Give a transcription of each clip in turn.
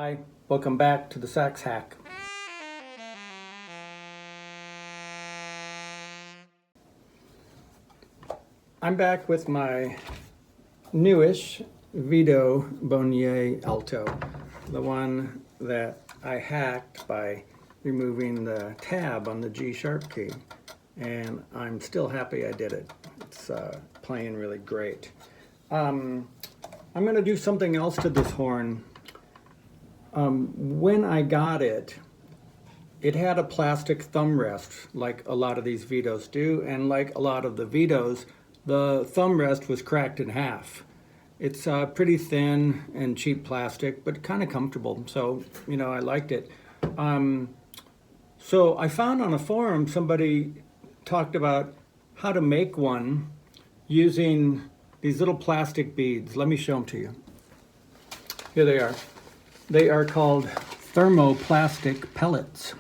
Hi, welcome back to the Sax Hack. I'm back with my newish Vito Beaugnier Alto, the one that I hacked by removing the tab on the G sharp key, and I'm still happy I did it. It's playing really great. I'm going to do something else to this horn. When I got it, it had a plastic thumb rest like a lot of these Vitos do, and like a lot of the Vitos, the thumb rest was cracked in half. It's pretty thin and cheap plastic, but kind of comfortable, so I liked it. So I found on a forum somebody talked about how to make one using these little plastic beads. Let me show them to you. Here they are. They are called thermoplastic pellets.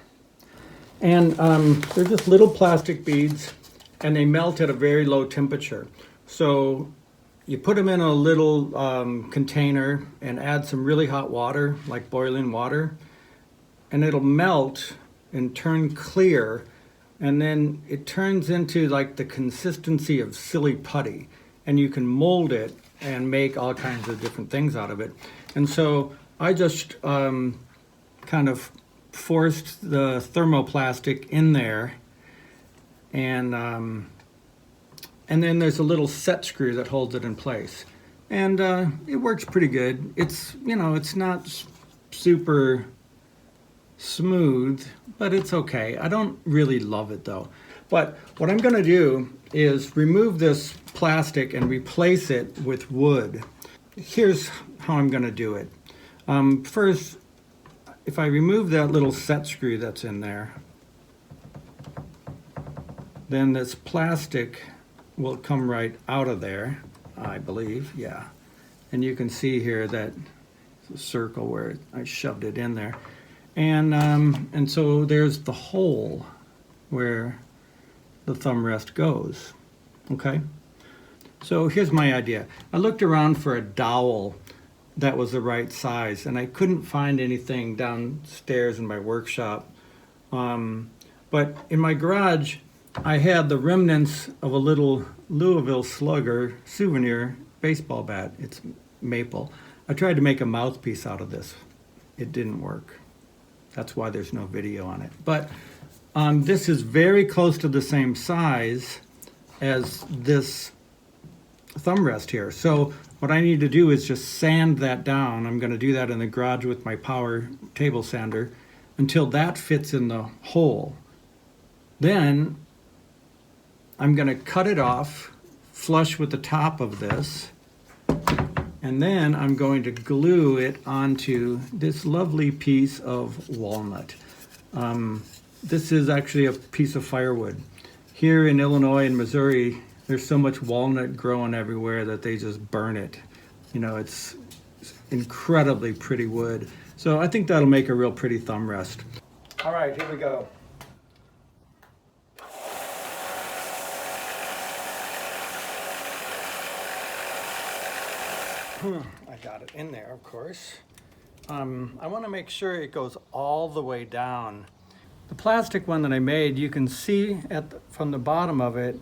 And they're just little plastic beads, and they melt at a very low temperature. So you put them in a little container and add some really hot water, like boiling water, and it'll melt and turn clear, and then it turns into like the consistency of silly putty, and you can mold it and make all kinds of different things out of it. And so I just kind of forced the thermoplastic in there, and then there's a little set screw that holds it in place, and it works pretty good. It's it's not super smooth, but it's okay. I don't really love it though. But what I'm going to do is remove this plastic and replace it with wood. Here's how I'm going to do it. First, if I remove that little set screw that's in there, then this plastic will come right out of there, I believe, yeah. And you can see here that it's a circle where I shoved it in there. And so there's the hole where the thumb rest goes, okay? So here's my idea. I looked around for a dowel that was the right size, and I couldn't find anything downstairs in my workshop. But in my garage, I had the remnants of a little Louisville Slugger souvenir baseball bat. It's maple. I tried to make a mouthpiece out of this. It didn't work. That's why there's no video on it. But this is very close to the same size as this thumb rest here. So what I need to do is just sand that down. I'm going to do that in the garage with my power table sander until that fits in the hole. Then I'm going to cut it off flush with the top of this, and then I'm going to glue it onto this lovely piece of walnut. This is actually a piece of firewood. Here in Illinois and Missouri, there's so much walnut growing everywhere that they just burn it. It's incredibly pretty wood. So I think that'll make a real pretty thumb rest. All right, here we go. I got it in there, of course. I want to make sure it goes all the way down. The plastic one that I made, you can see from the bottom of it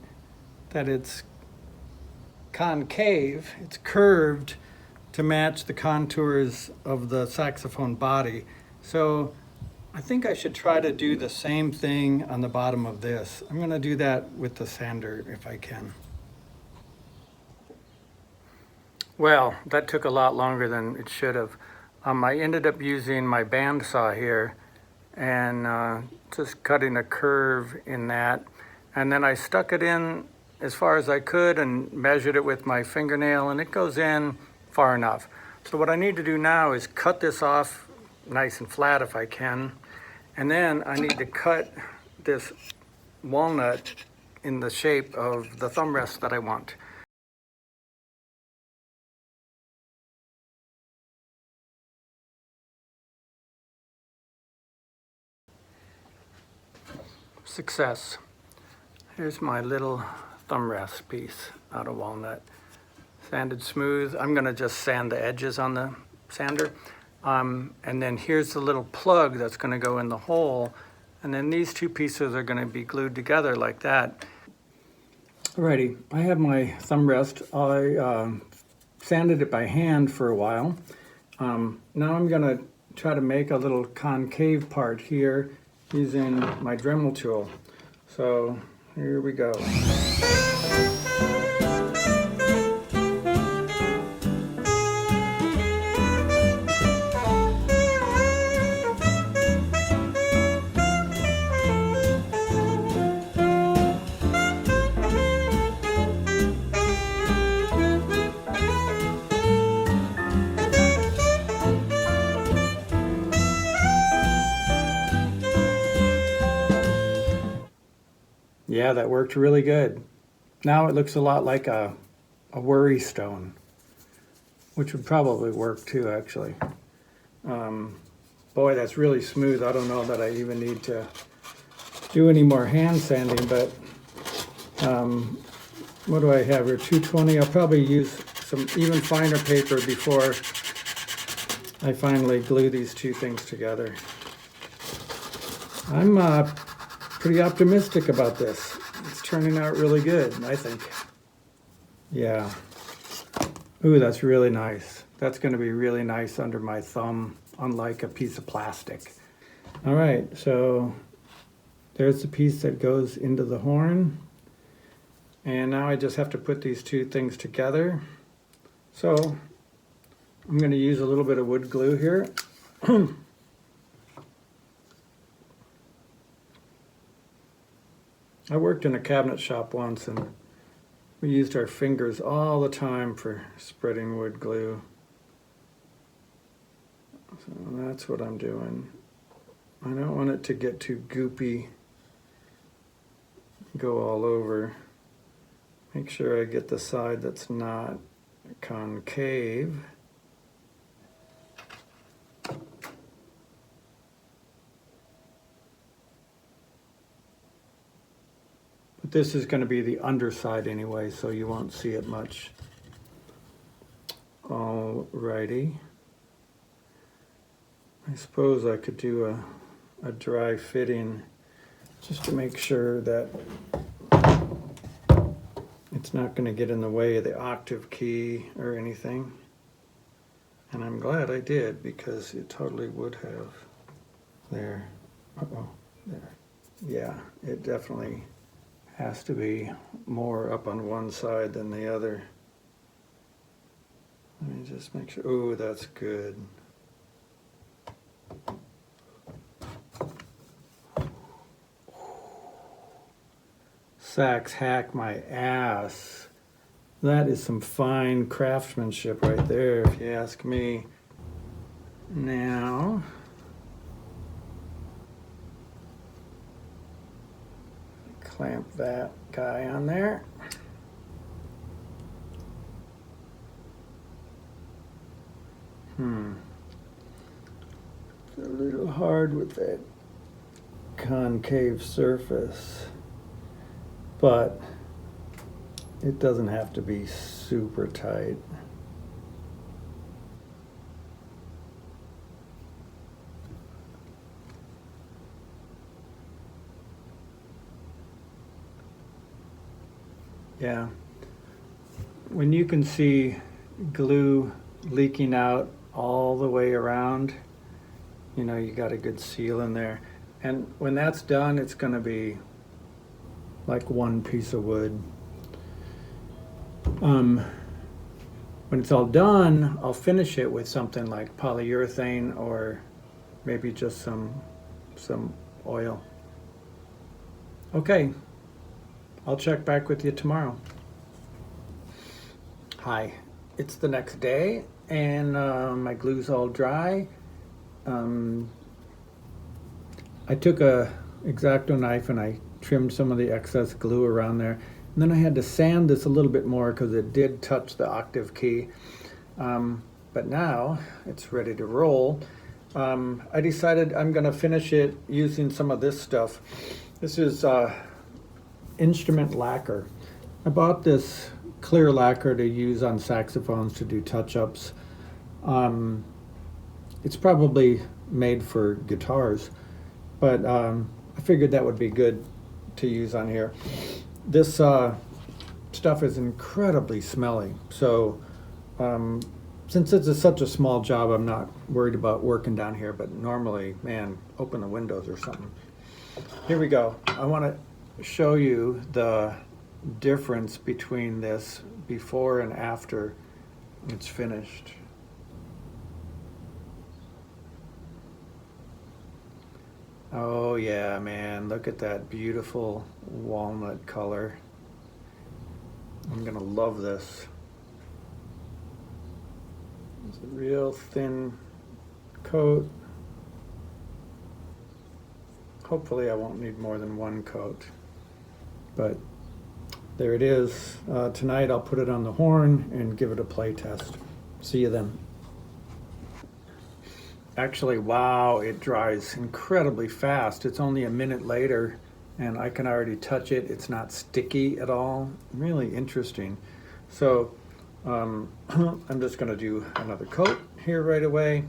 that it's concave, it's curved to match the contours of the saxophone body. So I think I should try to do the same thing on the bottom of this. I'm going to do that with the sander if I can. Well, that took a lot longer than it should have. I ended up using my bandsaw here and just cutting a curve in that. And then I stuck it in as far as I could and measured it with my fingernail, and it goes in far enough. So what I need to do now is cut this off nice and flat if I can. And then I need to cut this walnut in the shape of the thumb rest that I want. Success. Here's my little thumb rest piece out of walnut. Sanded smooth. I'm going to just sand the edges on the sander. And then here's the little plug that's going to go in the hole. And then these two pieces are going to be glued together like that. Alrighty, I have my thumb rest. I sanded it by hand for a while. Now I'm going to try to make a little concave part here using my Dremel tool. So here we go. Yeah, that worked really good. Now it looks a lot like a worry stone, which would probably work too, actually. Boy, that's really smooth. I don't know that I even need to do any more hand sanding, but what do I have here? 220. I'll probably use some even finer paper before I finally glue these two things together. I'm pretty optimistic about this. It's turning out really good, I think. Yeah. Ooh, that's really nice. That's going to be really nice under my thumb, unlike a piece of plastic. All right, so there's the piece that goes into the horn. And now I just have to put these two things together. So I'm going to use a little bit of wood glue here. I worked in a cabinet shop once and we used our fingers all the time for spreading wood glue. So that's what I'm doing. I don't want it to get too goopy, go all over. Make sure I get the side that's not concave. But this is going to be the underside anyway, so you won't see it much. Alrighty. I suppose I could do a dry fitting just to make sure that it's not going to get in the way of the octave key or anything. And I'm glad I did, because it totally would have. There. Uh-oh. There. Yeah, it definitely has to be more up on one side than the other. Let me just make sure. Oh, that's good. Sax hack my ass. That is some fine craftsmanship right there, if you ask me. Now, clamp that guy on there. It's a little hard with that concave surface, but it doesn't have to be super tight. Yeah, when you can see glue leaking out all the way around, you know you got a good seal in there. And when that's done, it's going to be like one piece of wood. When it's all done, I'll finish it with something like polyurethane or maybe just some oil. Okay, I'll check back with you tomorrow. Hi, it's the next day and my glue's all dry. I took a X-Acto knife and I trimmed some of the excess glue around there. And then I had to sand this a little bit more because it did touch the octave key. But now it's ready to roll. I decided I'm going to finish it using some of this stuff. This is instrument lacquer. I bought this clear lacquer to use on saxophones to do touch-ups. It's probably made for guitars, but I figured that would be good to use on here. This stuff is incredibly smelly, so since it's such a small job, I'm not worried about working down here, but normally, man, open the windows or something. Here we go. I want to show you the difference between this before and after it's finished. Oh yeah, man, look at that beautiful walnut color. I'm gonna love this. It's a real thin coat. Hopefully I won't need more than one coat, but there it is. Tonight I'll put it on the horn and give it a play test. See you then. Actually, wow, it dries incredibly fast. It's only a minute later and I can already touch it. It's not sticky at all. Really interesting. So I'm just gonna do another coat here right away.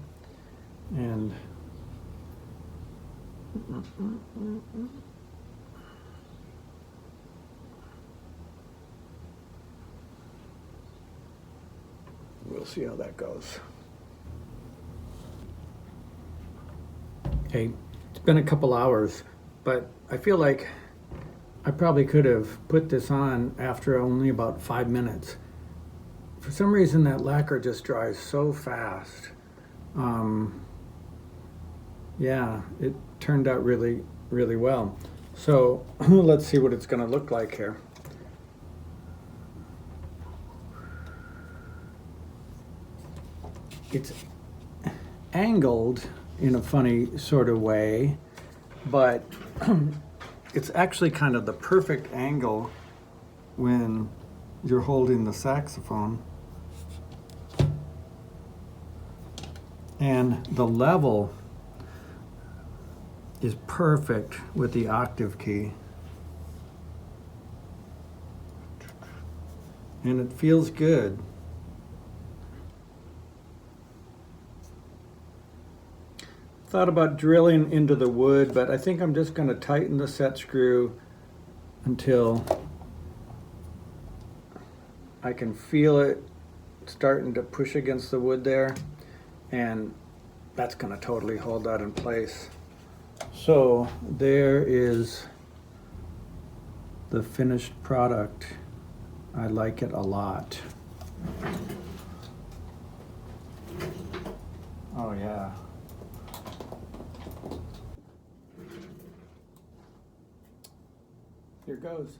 And we'll see how that goes. Okay, it's been a couple hours, but I feel like I probably could have put this on after only about 5 minutes. For some reason, that lacquer just dries so fast. Yeah, it turned out really, really well. So let's see what it's going to look like here. It's angled in a funny sort of way, but it's actually kind of the perfect angle when you're holding the saxophone. And the level is perfect with the octave key. And it feels good. Thought about drilling into the wood, but I think I'm just going to tighten the set screw until I can feel it starting to push against the wood there, and that's going to totally hold that in place. So there is the finished product. I like it a lot. Oh yeah. Here goes.